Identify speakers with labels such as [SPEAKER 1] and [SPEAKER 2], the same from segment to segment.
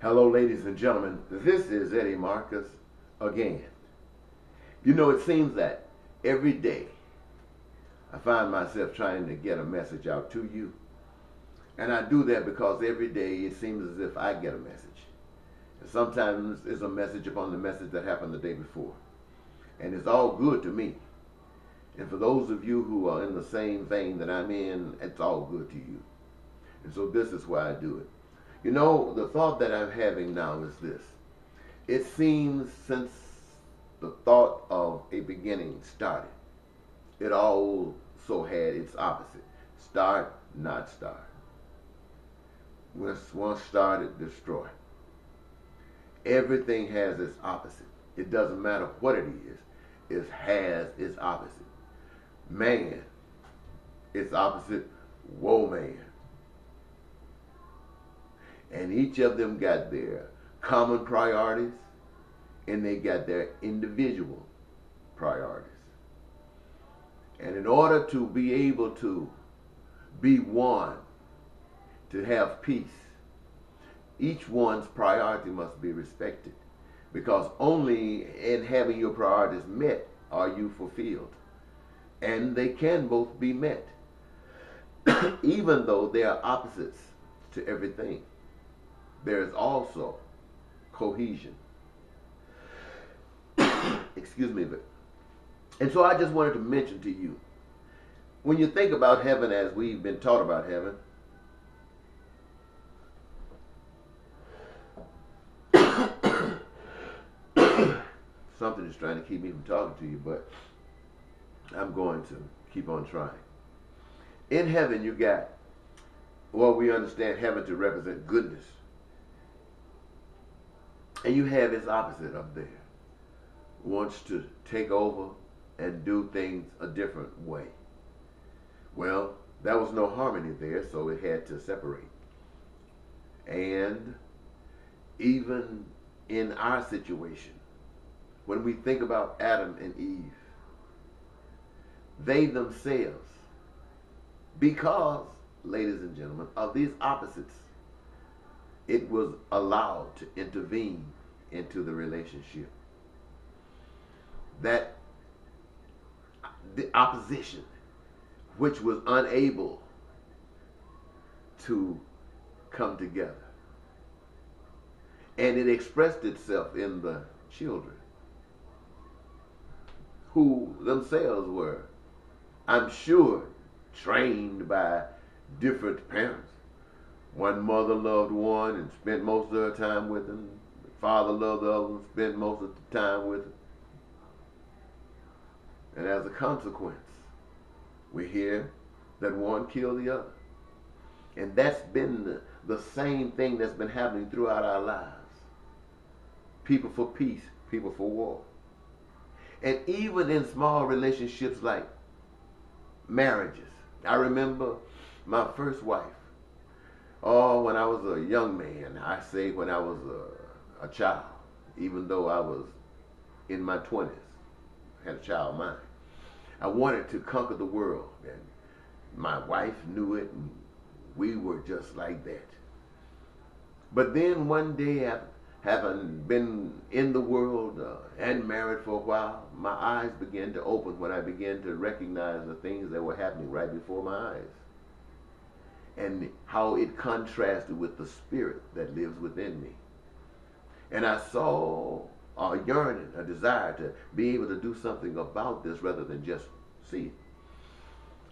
[SPEAKER 1] Hello, ladies and gentlemen. This is Eddie Marcus again. You know, it seems that every day I find myself trying to get a message out to you. And I do that because every day it seems as if I get a message. And sometimes it's a message upon the message that happened the day before. And it's all good to me. And for those of you who are in the same vein that I'm in, it's all good to you. And so this is why I do it. You know, the thought that I'm having now is this. It seems since the thought of a beginning started, it also had its opposite. Start, not start. Once started, destroy. Everything has its opposite. It doesn't matter what it is. It has its opposite. Man, its opposite, woe man. And each of them got their common priorities and they got their individual priorities. And in order to be able to be one, to have peace, each one's priority must be respected. Because only in having your priorities met are you fulfilled. And they can both be met, even though they are opposites to everything. There is also cohesion. Excuse me. And so I just wanted to mention to you, when you think about heaven as we've been taught about heaven, something is trying to keep me from talking to you, but I'm going to keep on trying. In heaven you got, well, we understand heaven to represent goodness. And you have its opposite up there. Wants to take over and do things a different way. Well, there was no harmony there, so it had to separate. And even in our situation, when we think about Adam and Eve, they themselves, because, ladies and gentlemen, of these opposites, it was allowed to intervene into the relationship. That the opposition, which was unable to come together, and it expressed itself in the children, who themselves were, I'm sure, trained by different parents. One mother loved one and spent most of her time with him. The father loved the other and spent most of the time with him. And as a consequence, we hear that one killed the other. And that's been the same thing that's been happening throughout our lives. People for peace, people for war. And even in small relationships like marriages. I remember my first wife. Oh, when I was a young man, I say when I was a child, even though I was in my 20s, had a child mind. I wanted to conquer the world, and my wife knew it, and we were just like that. But then one day, having been in the world and married for a while, my eyes began to open when I began to recognize the things that were happening right before my eyes. And how it contrasted with the spirit that lives within me. And I saw a yearning, a desire to be able to do something about this rather than just see it.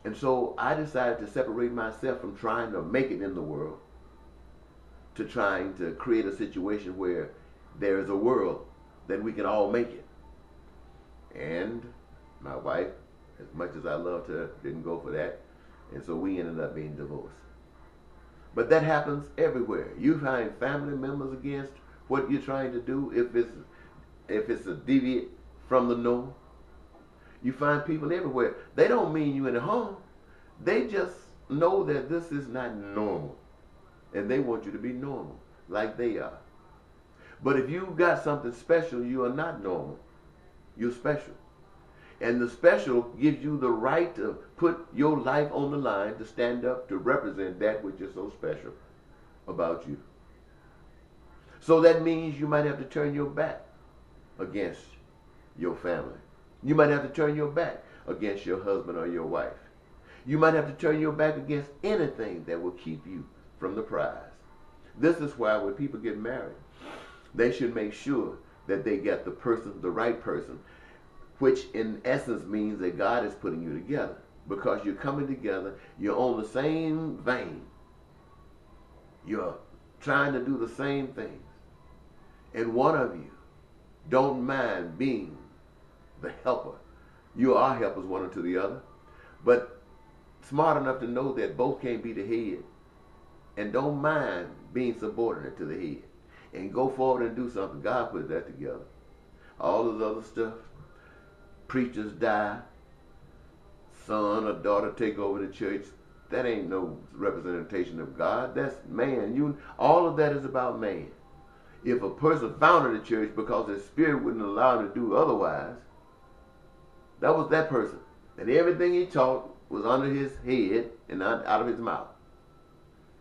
[SPEAKER 1] And so I decided to separate myself from trying to make it in the world to trying to create a situation where there is a world that we can all make it. And my wife, as much as I loved her, didn't go for that. And so we ended up being divorced. But that happens everywhere. You find family members against what you're trying to do if it's a deviate from the norm. You find people everywhere. They don't mean you any harm. They just know that this is not normal. And they want you to be normal, like they are. But if you got something special, you are not normal. You're special. And the special gives you the right to put your life on the line, to stand up, to represent that which is so special about you. So that means you might have to turn your back against your family. You might have to turn your back against your husband or your wife. You might have to turn your back against anything that will keep you from the prize. This is why when people get married, they should make sure that they get the person, the right person, which in essence means that God is putting you together. Because you're coming together, you're on the same vein. You're trying to do the same things. And one of you don't mind being the helper. You are helpers one unto the other. But smart enough to know that both can't be the head. And don't mind being subordinate to the head. And go forward and do something. God put that together. All this other stuff. Preachers die. Son or daughter take over the church. That ain't no representation of God. That's man. All of that is about man. If a person founded a church because his spirit wouldn't allow him to do otherwise, that was that person. And everything he taught was under his head and not out of his mouth.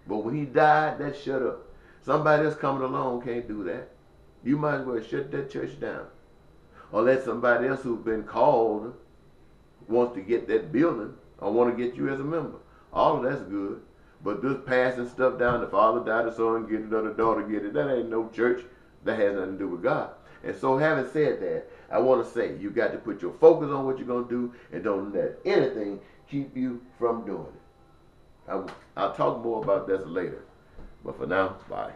[SPEAKER 1] But when he died, that shut up. Somebody else coming along can't do that. You might as well shut that church down. Or let somebody else who's been called wants to get that building or want to get you as a member. All of that's good. But this passing stuff down, the father died, the son get it, or the daughter get it, that ain't no church. That has nothing to do with God. And so having said that, I want to say you got to put your focus on what you're going to do and don't let anything keep you from doing it. I'll talk more about this later. But for now, bye.